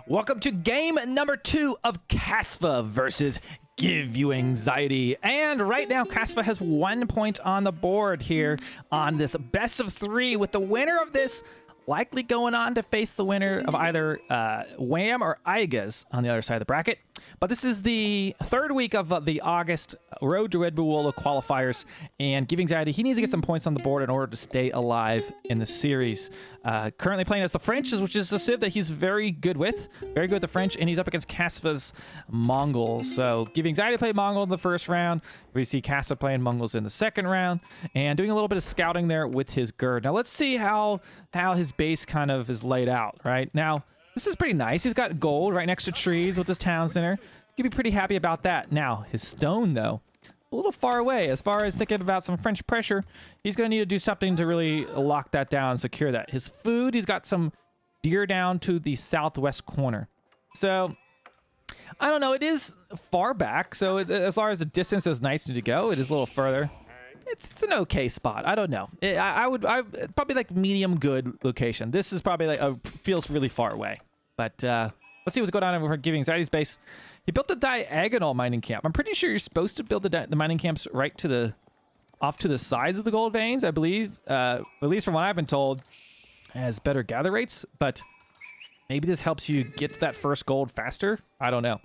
Welcome to game number 2 of Kasva versus Give You Anxiety. And right now, Kasva has 1 point on the board here on this best of 3, with the winner of this likely going on to face the winner of either Wham or Igas on the other side of the bracket. But this is the 3rd week of the August Road to Red Bull qualifiers, and Give Anxiety, he needs to get some points on the board in order to stay alive in the series. Currently playing as the French, which is a civ that he's very good with the French, and he's up against Kasva's Mongols. So Give Anxiety played Mongol in the first round. We see Kasva playing Mongols in the second round, and doing a little bit of scouting there with his Gerd. Now let's see how his base kind of is laid out right now. This is pretty nice. He's got gold right next to trees with his town center. He'd be pretty happy about that. Now, his stone, though, a little far away. As far as thinking about some French pressure, he's going to need to do something to really lock that down and secure that. His food, he's got some deer down to the southwest corner. So, I don't know. It is far back. So, as far as the distance those knights need to go, it is a little further. It's an okay spot. I don't know. I would probably like medium good location. This is probably like feels really far away. But let's see what's going on over Give Anxiety's base. He built the diagonal mining camp. I'm pretty sure you're supposed to build the mining camps right to off to the sides of the gold veins, I believe. At least from what I've been told, has better gather rates. But maybe this helps you get to that first gold faster. I don't know.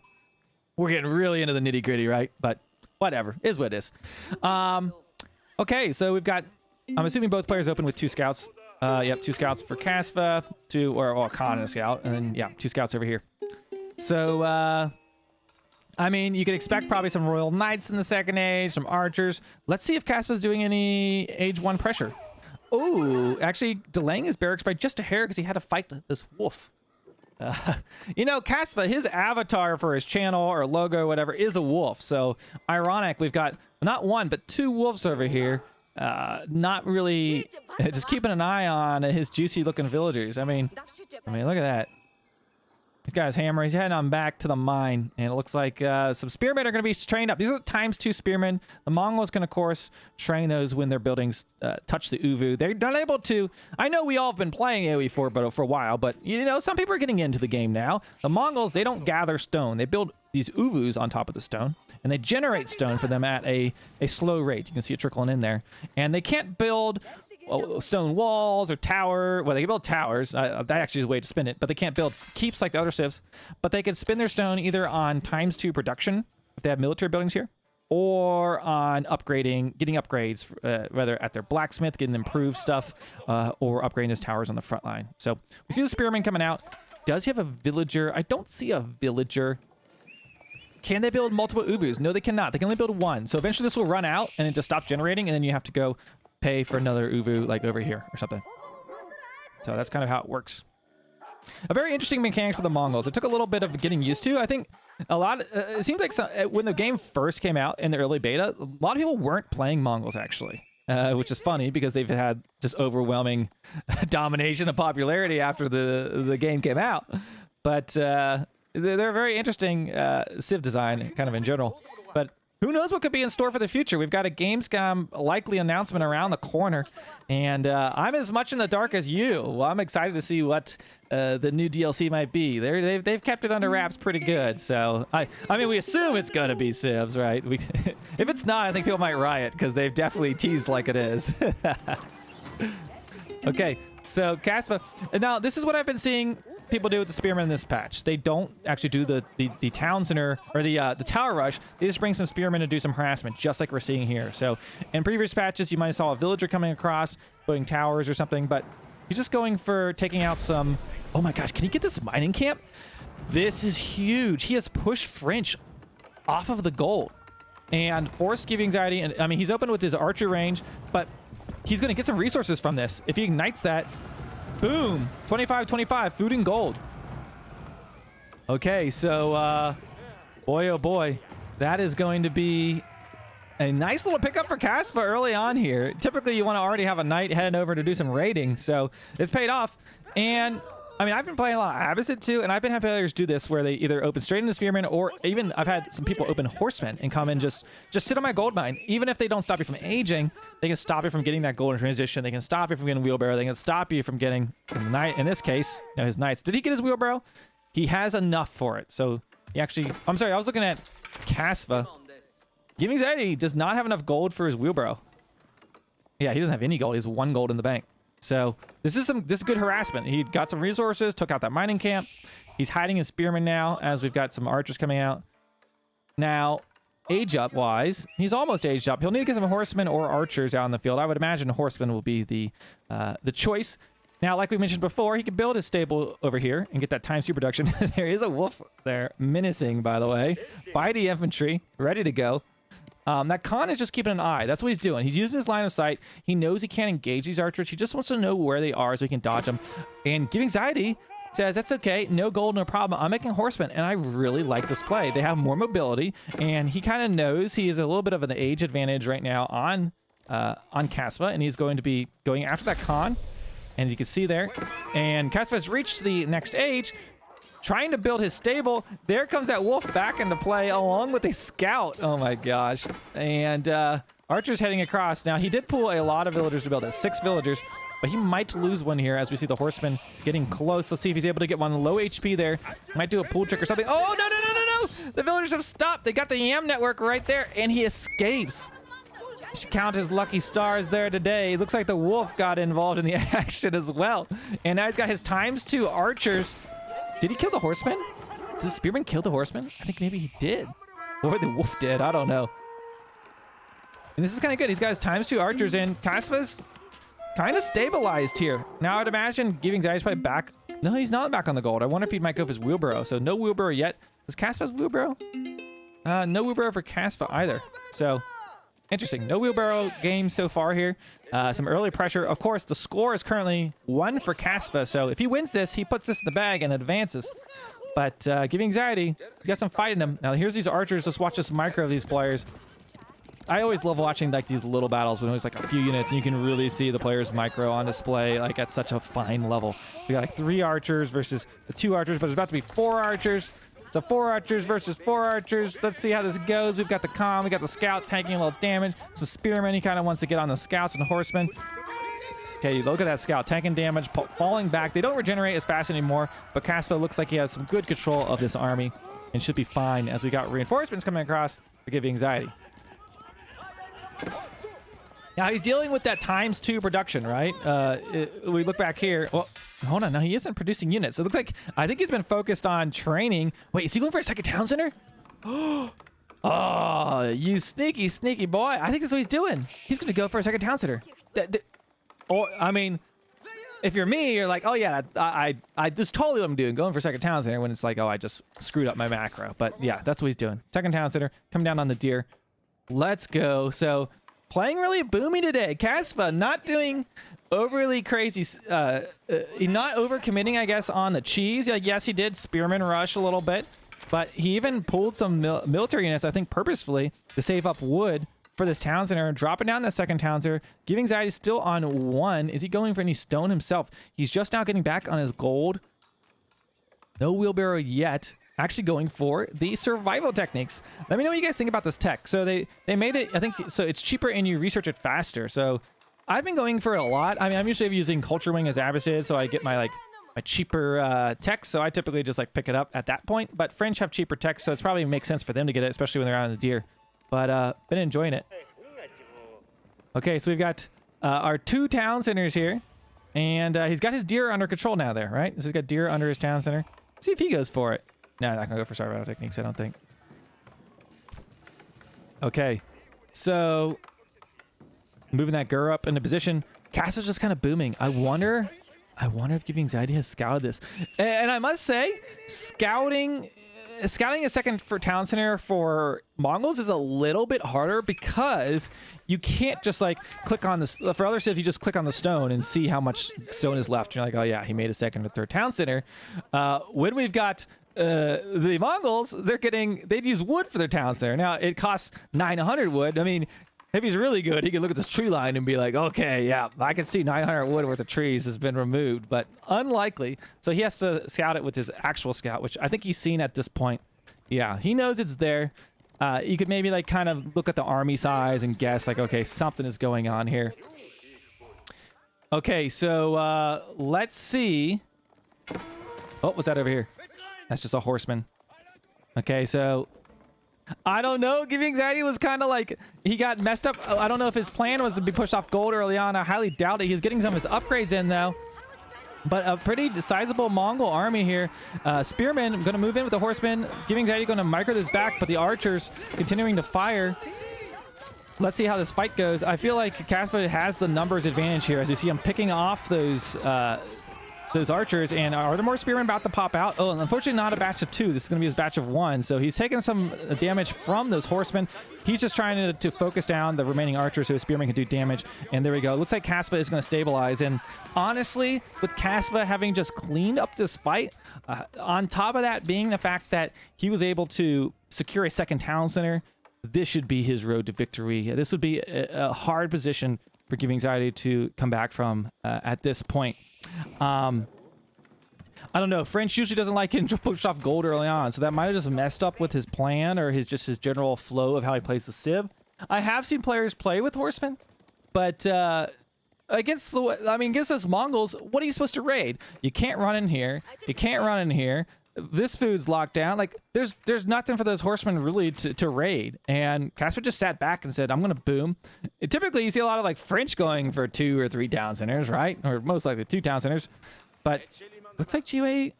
We're getting really into the nitty gritty, right? But whatever, is what it is. Okay, so we've got, I'm assuming both players open with 2 scouts. Yep, 2 scouts for Kasva, or Khan and a scout, and then, yeah, 2 scouts over here. So, I mean, you could expect probably some Royal Knights in the second age, some archers. Let's see if Kasva's doing any age 1 pressure. Oh, actually delaying his barracks by just a hair because he had to fight this wolf. You know, Kasva, his avatar for his channel or logo or whatever is a wolf. So ironic, we've got not 1 but 2 wolves over here. Not really just keeping an eye on his juicy looking villagers. I mean, look at that. This guy's hammer. He's heading on back to the mine, and it looks like some spearmen are going to be trained up. These are the ×2 spearmen. The Mongols can, of course, train those when their buildings touch the uvu. They're not able to. I know we all have been playing AoE4 for a while, but you know, some people are getting into the game now. The Mongols, they don't gather stone. They build these uvus on top of the stone, and they generate stone for them at a slow rate. You can see it trickling in there, and they can't build stone walls or tower. Well, they can build towers. That actually is a way to spin it, but they can't build keeps like the other civs. But they can spin their stone either on ×2 production, if they have military buildings here, or on upgrading, getting upgrades, whether at their blacksmith, getting improved stuff, or upgrading his towers on the front line. So we see the spearman coming out. Does he have a villager? I don't see a villager. Can they build multiple uvus? No, they cannot. They can only build 1. So eventually this will run out, and it just stops generating, and then you have to go pay for another uvu like over here or something. So that's kind of how it works. A very interesting mechanic for the Mongols. It took a little bit of getting used to. I think a lot it seems like when the game first came out in the early beta, a lot of people weren't playing Mongols actually, which is funny because they've had just overwhelming domination of popularity after the game came out. But they're a very interesting civ design kind of in general. But who knows what could be in store for the future? We've got a Gamescom likely announcement around the corner, and I'm as much in the dark as you. Well, I'm excited to see what the new DLC might be. They've kept it under wraps pretty good, so I mean, we assume it's going to be civs, right? If it's not, I think people might riot because they've definitely teased like it is. Okay, so Kasva. Now, this is what I've been seeing people do with the spearmen in this patch. They don't actually do the town center or the tower rush. They just bring some spearmen to do some harassment, just like we're seeing here. So in previous patches, you might have saw a villager coming across, putting towers or something, but he's just going for taking out some. Oh my gosh, can he get this mining camp? This is huge. He has pushed French off of the gold and forced Give Anxiety. And I mean, he's open with his archer range, but he's going to get some resources from this. If he ignites that, boom, 25-25, food and gold. Okay, so boy, oh boy, that is going to be a nice little pickup for Kasva early on here. Typically, you want to already have a knight heading over to do some raiding, so it's paid off. And I mean, I've been playing a lot of Abbasid too, and I've been having players do this where they either open straight into Spearmen, or even I've had some people open Horsemen and come and just sit on my gold mine. Even if they don't stop you from aging, they can stop you from getting that golden transition. They can stop you from getting wheelbarrow. They can stop you from getting the knight. In this case, you know, his knights. Did he get his wheelbarrow? he has enough for it. So he actually, I'm sorry, I was looking at Kasva. Giving Anxiety does not have enough gold for his wheelbarrow. Yeah, he doesn't have any gold. He has 1 gold in the bank. So this is good harassment. He got some resources, took out that mining camp. He's hiding his spearmen now as we've got some archers coming out. Now, age up wise, he's almost aged up. He'll need to get some horsemen or archers out in the field. I would imagine horsemen will be the choice. Now, like we mentioned before, he could build his stable over here and get that ×2 production. There is a wolf there, menacing, by the way. By the infantry, ready to go. That Khan is just keeping an eye. That's what he's doing. He's using his line of sight. He knows he can't engage these archers. He just wants to know where they are so he can dodge them. And Giving Anxiety says, that's okay. No gold, no problem. I'm making horsemen, and I really like this play. They have more mobility, and he kind of knows he is a little bit of an age advantage right now on Kasva, and he's going to be going after that Khan. And you can see there. And Kasva has reached the next age, trying to build his stable. There comes that wolf back into play along with a scout. Oh my gosh. And Archer's heading across. Now, he did pull a lot of villagers to build it. 6 villagers. But he might lose one here as we see the horseman getting close. Let's see if he's able to get one. Low HP there. Might do a pool trick or something. Oh, no, no, no, no, no. The villagers have stopped. They got the Yam network right there. And he escapes. Should count his lucky stars there today. Looks like the wolf got involved in the action as well. And now he's got his ×2 archers. Did he kill the horseman? Did the spearman kill the horseman? I think maybe he did. Or the wolf did. I don't know. And this is kind of good. He's got his ×2 archers in. Kasva's kind of stabilized here. Now I'd imagine Giving Anxiety's probably back. No, he's not back on the gold. I wonder if he might go for his wheelbarrow. So no wheelbarrow yet. Does Kasva's wheelbarrow? No wheelbarrow for Kasva either. So interesting. No wheelbarrow game so far here. Some early pressure. Of course, the score is currently 1 for Kasva. So if he wins this, he puts this in the bag and advances. But Giving Anxiety, he's got some fight in him. Now here's these archers. Let's watch this micro of these players. I always love watching like these little battles when there's like a few units and you can really see the players micro on display like at such a fine level. We got like 3 archers versus the 2 archers, but there's about to be 4 archers. So 4 archers versus 4 archers. Let's see how this goes. We've got the Khan, we got the scout taking a little damage. Some spearmen, he kind of wants to get on the scouts and horsemen. Okay, look at that scout taking damage, falling back. They don't regenerate as fast anymore, but Kasva looks like he has some good control of this army and should be fine as we got reinforcements coming across for Giving Anxiety. Now he's dealing with that ×2 production, right? We look back here. Well, hold on. Now he isn't producing units. So it looks like I think he's been focused on training. Wait, is he going for a second town center? Oh, you sneaky, sneaky boy. I think that's what he's doing. He's going to go for a second town center. Or, I mean, if you're me, you're like, oh yeah, I just totally what I'm doing, going for a second town center when it's like, oh, I just screwed up my macro. But yeah, that's what he's doing. Second town center, come down on the deer. Let's go. So playing really boomy today. Kasva not doing overly crazy, not overcommitting, I guess, on the cheese. Like, yes, he did spearman rush a little bit, but he even pulled some military units, I think, purposefully to save up wood for this town center, dropping down that second town center. Giving Anxiety still on 1. Is he going for any stone himself? He's just now getting back on his gold. No wheelbarrow yet. Actually going for the survival techniques. Let me know what you guys think about this tech. So they made it, I think, so it's cheaper and you research it faster. So I've been going for it a lot. I mean, I'm usually using Culture Wing as Abbassid, so I get my cheaper tech. So I typically just like pick it up at that point. But French have cheaper tech, so it's probably makes sense for them to get it, especially when they're out on the deer. But been enjoying it. Okay, so we've got our 2 town centers here. And he's got his deer under control now there, right? So he's got deer under his town center. Let's see if he goes for it. No, I'm not going to go for survival techniques, I don't think. Okay. So, moving that Gur up into position. Kasva's just kind of booming. I wonder if Giving Anxiety has scouted this. And I must say, scouting a second for town center for Mongols is a little bit harder because you can't just like click on this. For other civs, you just click on the stone and see how much stone is left. You're like, oh yeah, he made a second or third town center. When we've got the Mongols, they'd use wood for their town center. Now it costs 900 wood. I mean, if he's really good, he can look at this tree line and be like, okay, yeah, I can see 900 wood worth of trees has been removed, but unlikely. So he has to scout it with his actual scout, which I think he's seen at this point. Yeah, he knows it's there. You could maybe like kind of look at the army size and guess like, okay, something is going on here. Okay, so let's see. Oh, what's that over here? That's just a horseman. Okay, so I don't know. Giving anxiety was kind of like he got messed up. I don't know if his plan was to be pushed off gold early on. I highly doubt it. He's getting some of his upgrades in though. But a pretty sizable Mongol army here. Spearmen going to move in with the horsemen. Giving anxiety going to micro this back, but the archers continuing to fire. Let's see how this fight goes. I feel like Kasva has the numbers advantage here as you see him picking off those archers. And are there more spearmen about to pop out? Oh, and unfortunately not a batch of 2. This is going to be his batch of 1. So he's taking some damage from those horsemen. He's just trying to focus down the remaining archers so his spearmen can do damage. And there we go. Looks like Kasva is going to stabilize. And honestly, with Kasva having just cleaned up this fight, on top of that being the fact that he was able to secure a second town center, this should be his road to victory. This would be a hard position for Giving Anxiety to come back from at this point. I don't know. French usually doesn't like getting pushed off gold early on, so that might have just messed up with his plan or his general flow of how he plays the Civ. I have seen players play with horsemen, but against us Mongols, what are you supposed to raid? You can't run in here. You can't run in here. This food's locked down. Like there's nothing for those horsemen really to raid. And Kasva just sat back and said, I'm gonna boom. Typically you see a lot of like French going for 2 or 3 town centers, right? Or most likely 2 town centers. But looks like G8,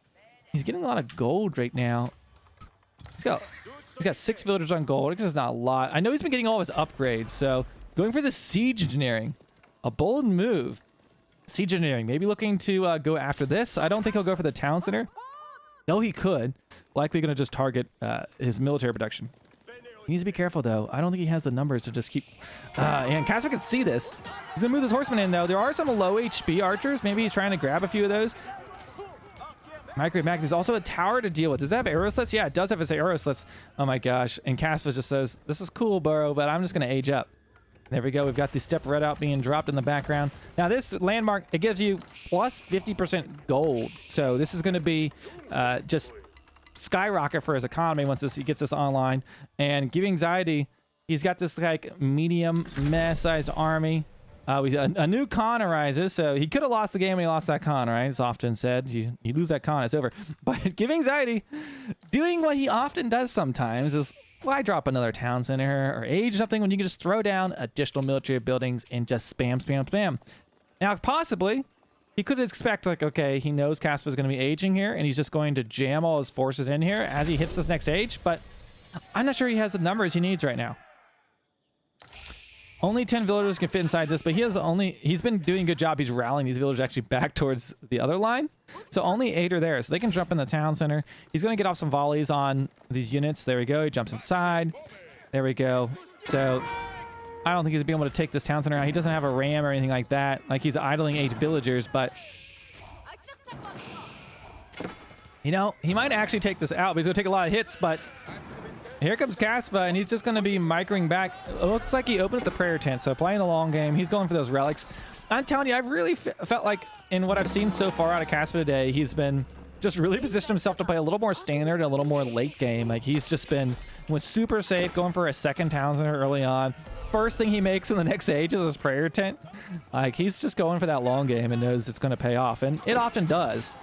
he's getting a lot of gold right now. He's got 6 villagers on gold. It's just not a lot. I know he's been getting all his upgrades, so going for the siege engineering. A bold move. Siege engineering, maybe looking to go after this. I don't think he'll go for the town center. No, he could. Likely going to just target his military production. He needs to be careful, though. I don't think he has the numbers to just keep... and Kasva can see this. He's going to move this horseman in, though. There are some low HP archers. Maybe he's trying to grab a few of those. Microwave Mac, there's also a tower to deal with. Does that have arrow slits? Yeah, it does have its arrow slits. Oh, my gosh. And Kasva just says, this is cool, bro, but I'm just going to age up. There we go. We've got the step red out being dropped in the background. Now this landmark, it gives you plus 50% gold. So this is going to be just skyrocket for his economy once he gets this online. And Giving Anxiety, he's got this like medium meh-sized army. A new con arises, so he could have lost the game when he lost that con, right? It's often said. You lose that con, it's over. But Giving Anxiety, doing what he often does sometimes is, why drop another town center or age something when you can just throw down additional military buildings and just spam, spam, spam? Now, possibly, he could expect, like, okay, he knows Kasva is going to be aging here, and he's just going to jam all his forces in here as he hits this next age, but I'm not sure he has the numbers he needs right now. Only 10 villagers can fit inside this, but he's been doing a good job. He's rallying these villagers actually back towards the other line. So only 8 are there, so they can jump in the town center. He's going to get off some volleys on these units. There we go. He jumps inside. There we go. So I don't think he's going to be able to take this town center out. He doesn't have a ram or anything like that. Like, he's idling 8 villagers, but you know, he might actually take this out, but he's going to take a lot of hits. But here comes Kasva, and he's just going to be microing back. It looks like he opened up the prayer tent, so playing the long game. He's going for those relics. I'm telling you, I've really felt like in what I've seen so far out of Kasva today, he's been just really positioned himself to play a little more standard and a little more late game. Like, he's just went super safe, going for a second town center early on. First thing he makes in the next age is his prayer tent. Like, he's just going for that long game and knows it's going to pay off, and it often does.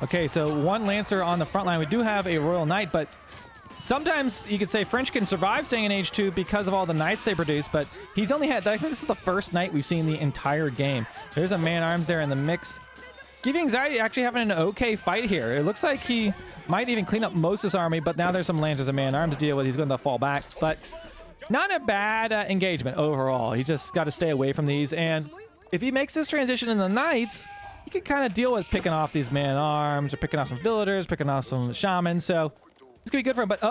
Okay, so 1 Lancer on the front line. We do have a Royal Knight, but sometimes you could say French can survive staying in age 2 because of all the knights they produce, but he's only had, I think this is the first knight we've seen the entire game. There's a man-arms there in the mix. Giving Anxiety actually having an okay fight here. It looks like he might even clean up most of his army, but now there's some lancers and man-arms to deal with. He's going to fall back, but not a bad engagement overall. He just got to stay away from these, and if he makes this transition in the knights, he can kind of deal with picking off these man-arms or picking off some villagers, picking off some shamans, so it's gonna be good for him. But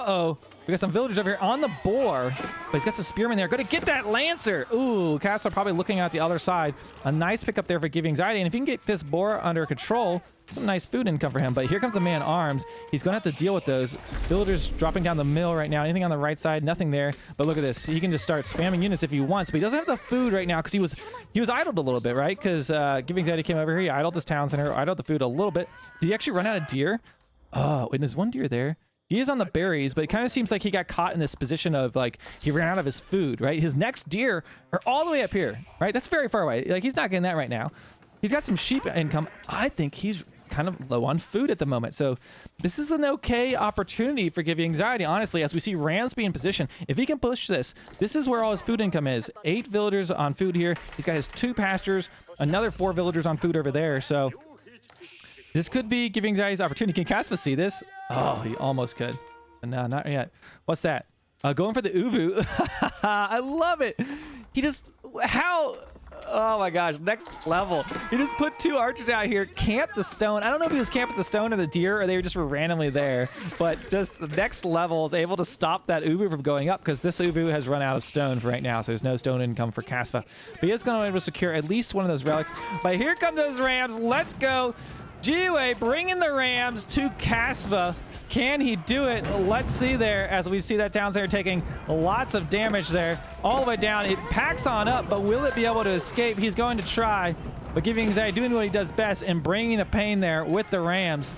we got some villagers over here on the boar, but he's got some spearmen there. Gonna get that lancer. Ooh, Kasva probably looking at the other side. A nice pickup there for Giving Anxiety, and if he can get this boar under control, some nice food income for him. But here comes the man arms. He's gonna have to deal with those villagers dropping down the mill right now. Anything on the right side? Nothing there. But look at this. He can just start spamming units if he wants, but he doesn't have the food right now because he was idled a little bit, right? Because Giving Anxiety came over here. He idled this town center, idled the food a little bit. Did he actually run out of deer? Oh, and there's 1 deer there. He is on the berries, but it kind of seems like he got caught in this position of, like, he ran out of his food, right? His next deer are all the way up here, right? That's very far away. Like, he's not getting that right now. He's got some sheep income. I think he's kind of low on food at the moment. So this is an okay opportunity for Give You Anxiety, honestly, as we see Rams be in position. If he can push this, this is where all his food income is. 8 villagers on food here. He's got his 2 pastures, another 4 villagers on food over there. So this could be Give You Anxiety's opportunity. Can Kasva see this? Oh, he almost could. No, not yet. What's that? Going for the Uvu. I love it. He just... How... Oh my gosh, next level. He just put 2 archers out here, camped the stone. I don't know if he was camping the stone or the deer, or they just were randomly there, but just the next level is able to stop that Uvu from going up, because this Uvu has run out of stone for right now, so there's no stone income for Kasva. But he is going to be able to secure at least one of those relics. But here come those Rams. Let's go. Jiwei bringing the Rams to Kasva. Can he do it? Let's see there, as we see that town center taking lots of damage there. All the way down. It packs on up, but will it be able to escape? He's going to try, but Give You Anxiety doing what he does best and bringing the pain there with the Rams.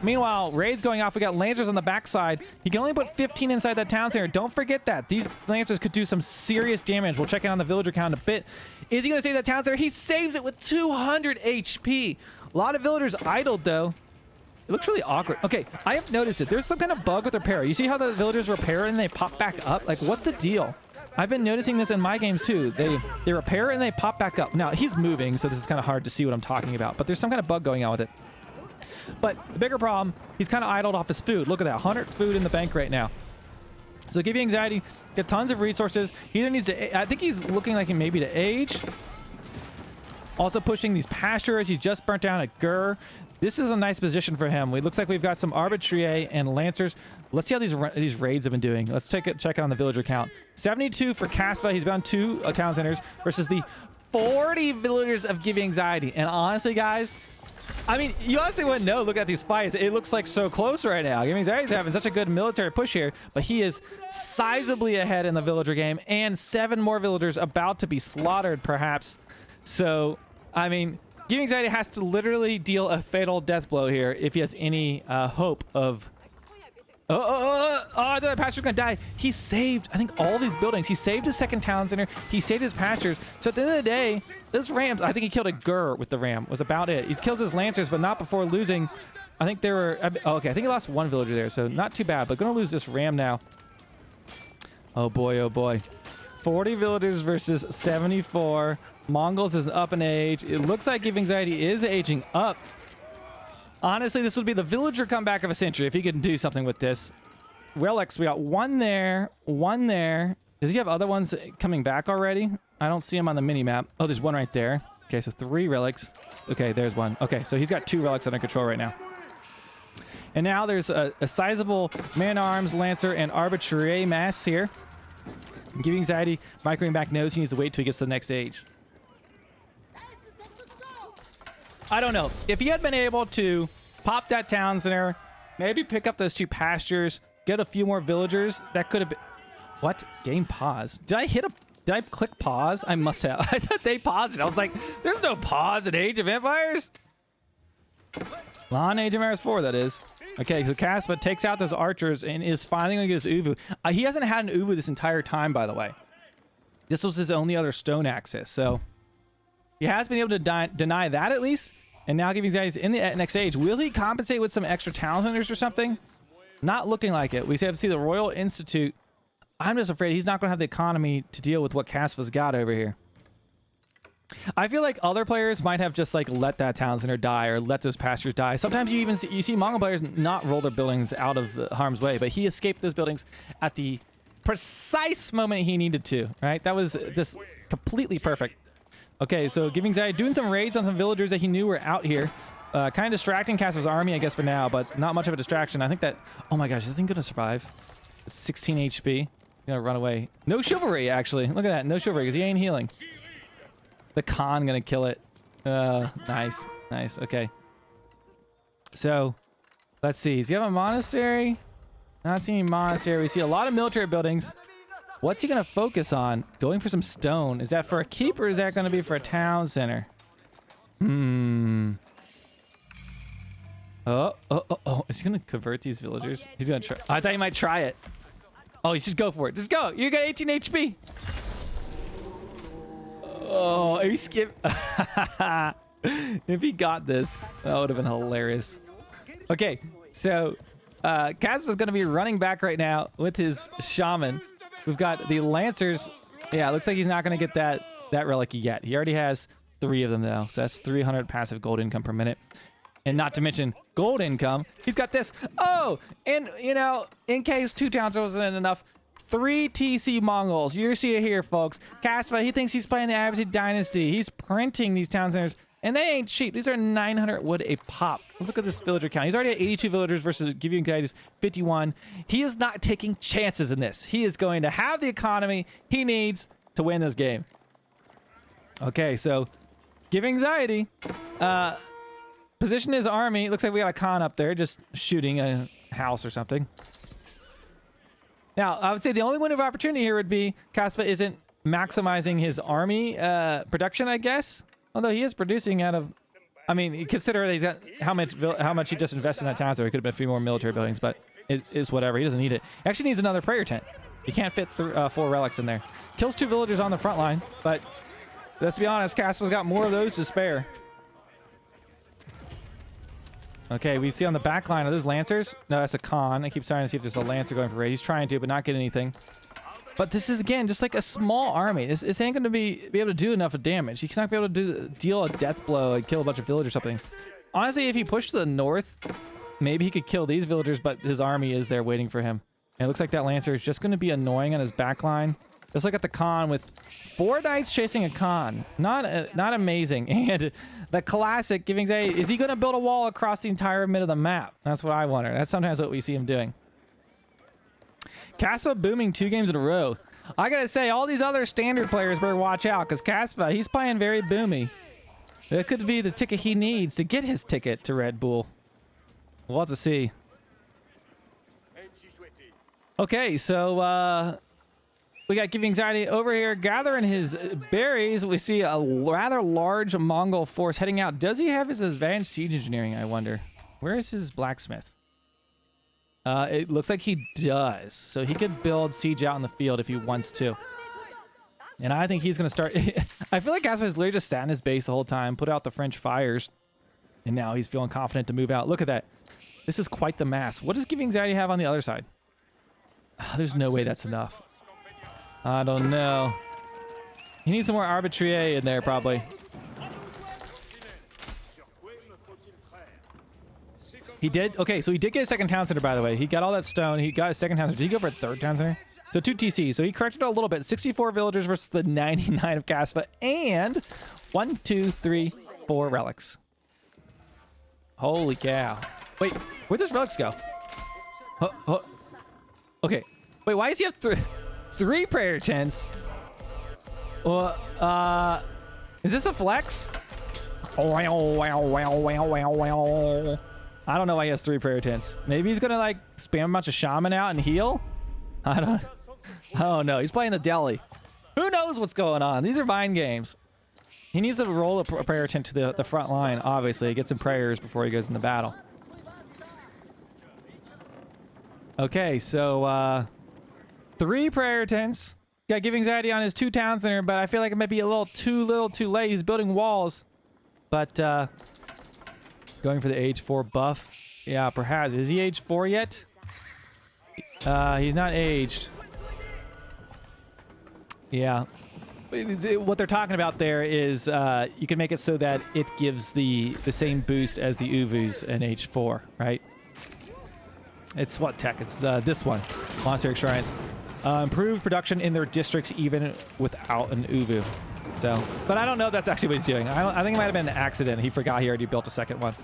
Meanwhile, raids going off. We got Lancers on the backside. He can only put 15 inside that town center. Don't forget that. These Lancers could do some serious damage. We'll check in on the villager count in a bit. Is he going to save that town center? He saves it with 200 HP. A lot of villagers idled, though. It looks really awkward. Okay, I have noticed it. There's some kind of bug with repair. You see how the villagers repair and they pop back up? Like, what's the deal? I've been noticing this in my games too. They repair and they pop back up. Now, he's moving, so this is kind of hard to see what I'm talking about, but there's some kind of bug going on with it. But the bigger problem, he's kind of idled off his food. Look at that, 100 food in the bank right now. So Give You Anxiety, get tons of resources. He either needs to, I think he's looking like he maybe to age. Also pushing these pastures. He's just burnt down a Gur. This is a nice position for him. It looks like we've got some arbitrier and lancers. Let's see how these raids have been doing. Let's check it on the villager count. 72 for Kasva. He's bound 2 town centers versus the 40 villagers of Give You Anxiety. And honestly, guys, I mean, you honestly wouldn't know. Look at these fights. It looks like so close right now. Give You Anxiety's having such a good military push here, but he is sizably ahead in the villager game, and 7 more villagers about to be slaughtered, perhaps. So, I mean, Give You Anxiety has to literally deal a fatal death blow here if he has any hope of... I thought that pasture was going to die. He saved, I think, all these buildings. He saved his second town center. He saved his pastures. So at the end of the day, those Rams, I think he killed a Gur with the Ram, was about it. He kills his Lancers, but not before losing... I think there were... okay, I think he lost 1 villager there, so not too bad. But going to lose this Ram now. Oh boy, oh boy. 40 villagers versus 74. Mongols is up in age. It looks like Give You Anxiety is aging up. Honestly, this would be the villager comeback of a century if he could do something with this. Relics, we got 1 there, 1 there. Does he have other ones coming back already? I don't see him on the mini-map. Oh, there's 1 right there. Okay, so 3 relics. Okay, there's 1. Okay, so he's got 2 relics under control right now. And now there's a sizable man-arms, lancer, and arbitrary mass here. Give You Anxiety, microing back knows he needs to wait till he gets to the next age. I don't know. If he had been able to pop that town center, maybe pick up those 2 pastures, get a few more villagers, that could have been... What? Game pause. Did I click pause? I must have. I thought they paused it. I was like, there's no pause in Age of Empires. On Age of Empires 4, that is. Okay, so Kasva takes out those archers and is finally going to get his Uvu. He hasn't had an Uvu this entire time, by the way. This was his only other stone access, so... He has been able to deny that at least. And now Give You Anxiety is in the next age. Will he compensate with some extra town centers or something? Not looking like it. We have to see the Royal Institute. I'm just afraid he's not going to have the economy to deal with what Kasva's got over here. I feel like other players might have just like let that town center die or let those pastures die. Sometimes you see Mongol players not roll their buildings out of harm's way, but he escaped those buildings at the precise moment he needed to, right? That was just completely perfect. Okay, so Give You Anxiety doing some raids on some villagers that he knew were out here. Kind of distracting Kasva's army, I guess, for now, but not much of a distraction. I think that... Oh my gosh, is this thing going to survive? It's 16 HP. Going to run away. No chivalry, actually. Look at that. No chivalry, because he ain't healing. The Khan going to kill it. Nice. Nice. Okay. So, let's see. Does he have a monastery? Not seeing a monastery. We see a lot of military buildings. What's he going to focus on? Going for some stone. Is that for a keep or is that going to be for a town center? Oh. Is he going to convert these villagers? He's going to try. I thought he might try it. Oh, you should go for it. Just go. You got 18 HP. Oh, if he skipped. If he got this. That would have been hilarious. Okay, so Kasva's going to be running back right now with his shaman. We've got the lancers. Yeah, it looks like he's not going to get that relic yet. He already has 3 of them though, so that's 300 passive gold income per minute. And not to mention gold income, he's got this. Oh, and you know, in case 2 towns wasn't enough, 3 TC Mongols. You see it here, folks. Kasva, he thinks he's playing the Abbasid Dynasty. He's printing these town centers, and they ain't cheap. These are 900 wood a pop. Let's look at this villager count. He's already at 82 villagers versus Give You Anxiety's 51. He is not taking chances in this. He is going to have the economy he needs to win this game. Okay, so Give Anxiety. Position his army. Looks like we got a Khan up there just shooting a house or something. Now, I would say the only window of opportunity here would be Kasva isn't maximizing his army production, I guess. Although he is producing out of... I mean, consider that he's got how much he just invested in that town, so he could have been a few more military buildings, but it is whatever. He doesn't need it. He actually needs another prayer tent. He can't fit 4 relics in there. Kills 2 villagers on the front line, but let's be honest, Kasva's got more of those to spare. Okay, we see on the back line, are those lancers? No, that's a Khan. I keep trying to see if there's a lancer going for raid. He's trying to, but not getting anything. But this is, again, just like a small army. This ain't going to be able to do enough of damage. He's not going to be able to deal a death blow and kill a bunch of villagers or something. Honestly, if he pushed to the north, maybe he could kill these villagers, but his army is there waiting for him. And it looks like that lancer is just going to be annoying on his back line. Just look at the Khan with 4 knights chasing a Khan. Not amazing. And the classic Give Anxiety, is he going to build a wall across the entire mid of the map? That's what I wonder. That's sometimes what we see him doing. Kasva booming 2 games in a row. I got to say, all these other standard players better watch out, because Kasva, he's playing very boomy. It could be the ticket he needs to get his ticket to Red Bull. We'll have to see. Okay, so we got Give Anxiety over here gathering his berries. We see a rather large Mongol force heading out. Does he have his advanced siege engineering, I wonder? Where is his blacksmith? It looks like he does. So he could build siege out in the field if he wants to. And I think he's going to start... I feel like Kasva has literally just sat in his base the whole time, put out the French fires, and now he's feeling confident to move out. Look at that. This is quite the mass. What does Give Anxiety have on the other side? There's no way that's enough. I don't know. He needs some more arbitraire in there, probably. He did? Okay, so he did get a second town center, by the way. He got all that stone. He got a second town center. Did he go for a 3rd town center? So 2 TC. So he corrected it a little bit. 64 villagers versus the 99 of Kasva. And 1, 2, 3, 4 relics. Holy cow. Wait, where'd those relics go? Okay. Wait, why does he have 3 prayer tents? Is this a flex? I don't know why he has 3 prayer tents. Maybe he's gonna like spam a bunch of shaman out and heal? I don't know. He's playing the deli. Who knows what's going on? These are mind games. He needs to roll a prayer tent to the front line, obviously. Get some prayers before he goes into battle. Okay, so 3 prayer tents. Got Give Anxiety on his 2 town center, but I feel like it might be a little too late. He's building walls. But going for the age 4 buff. Yeah, perhaps. Is he age 4 yet? He's not aged. Yeah. What they're talking about there is you can make it so that it gives the same boost as the Uvus in age 4, right? It's what tech? It's this one. Monastery Shrines. Improved production in their districts even without an Uvu. So, but I don't know if that's actually what he's doing. I think it might have been an accident. He forgot he already built a second one.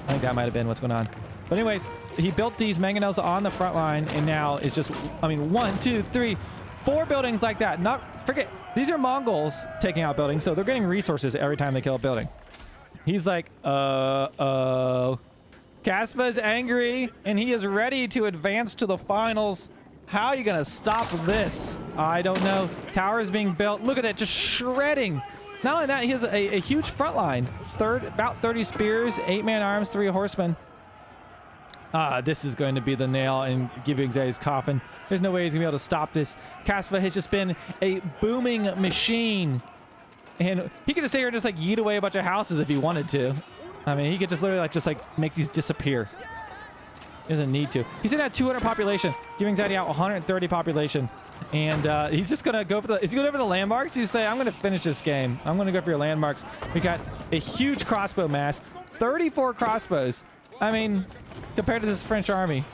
I think that might have been what's going on. But anyways, he built these mangonels on the front line, and now it's just, I mean, 1, 2, 3, 4 buildings like that. Forget, these are Mongols taking out buildings, so they're getting resources every time they kill a building. He's like, Kasva is angry, and he is ready to advance to the finals. How are you going to stop this? I don't know. Tower is being built. Look at it, just shredding. Not only that, he has a huge front line. About 30 spears, 8-man arms, 3 horsemen. This is going to be the nail in Give Anxiety's coffin. There's no way he's going to be able to stop this. Kasva has just been a booming machine. And he could just sit here and just like yeet away a bunch of houses if he wanted to. I mean, he could just literally like make these disappear. He doesn't need to. He's in at 200 population. Giving anxiety out 130 population. And he's just going to go for the... Is he going over the landmarks? He's say, I'm going to finish this game. I'm going to go for your landmarks. We got a huge crossbow mass. 34 crossbows. I mean, compared to this French army.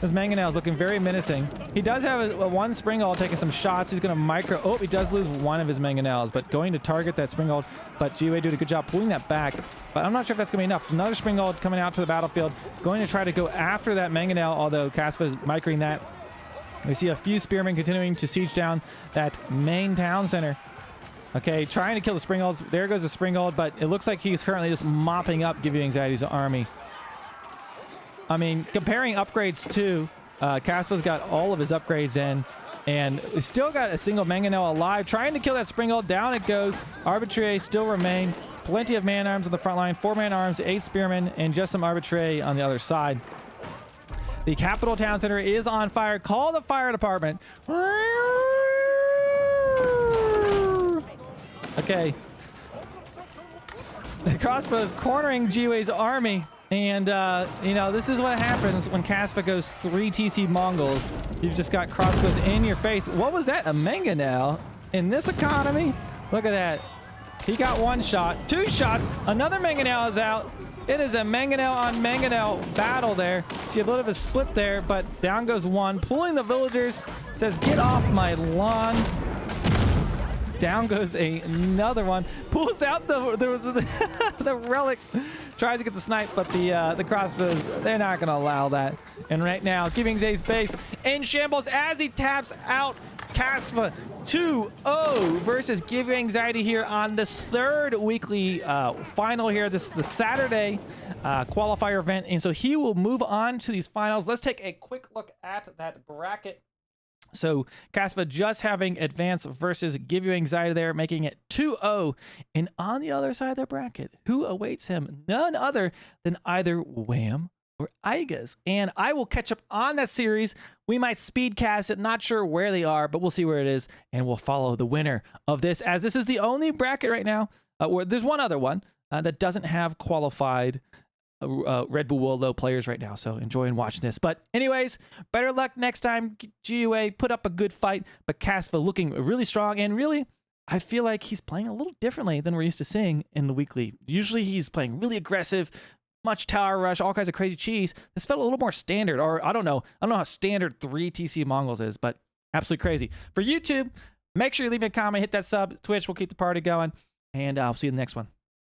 This Mangonel is looking very menacing. He does have a one Springald taking some shots. He's going to micro... Oh, he does lose one of his Mangonels, but going to target that Springald. But GUA did a good job pulling that back. But I'm not sure if that's going to be enough. Another Springald coming out to the battlefield. Going to try to go after that Mangonel, although Kasva is microing that. We see a few spearmen continuing to siege down that main town center. Okay, trying to kill the Springalds. There goes the Springald, but it looks like he's currently just mopping up Give You Anxiety's army. I mean, comparing upgrades to, Kasva's got all of his upgrades in, and we still got a single Mangonel alive, trying to kill that Springald. Down it goes. Arbitrary still remain. Plenty of man-arms on the front line. 4 man-arms, 8 spearmen, and just some Arbitrary on the other side. The capital town center is on fire. Call the fire department. Okay. The crossbow is cornering GUA's army. And, you know, this is what happens when Kasva goes 3 TC Mongols. You've just got crossbows in your face. What was that? A Mangonel? In this economy? Look at that. He got 1 shot. 2 shots. Another Mangonel is out. It is a Mangonel on Mangonel battle there. See a little bit of a split there, but down goes 1. Pulling the villagers. Says, get off my lawn. Down goes another one. Pulls out the relic. Tries to get the snipe, but the crossbows, they're not going to allow that. And right now, Giving Zay's base in shambles as he taps out Kasva 2-0 versus Give You Anxiety here on this 3rd weekly final here. This is the Saturday qualifier event, and so he will move on to these finals. Let's take a quick look at that bracket. So Kasva just having advance versus Give You Anxiety there, making it 2-0. And on the other side of the bracket, who awaits him? None other than either Wham or Igas. And I will catch up on that series. We might speedcast it, not sure where they are, but we'll see where it is. And we'll follow the winner of this, as this is the only bracket right now where there's one other one that doesn't have qualified Red Bull World low players right now, so enjoy and watch this. But anyways, better luck next time. GUA put up a good fight, but Kasva looking really strong, and really I feel like he's playing a little differently than we're used to seeing in the weekly. Usually he's playing really aggressive, much tower rush, all kinds of crazy cheese. This felt a little more standard, or I don't know how standard 3 TC Mongols is, but absolutely crazy. For YouTube, make sure you leave me a comment, hit that sub. Twitch will keep the party going, and I'll see you in the next one.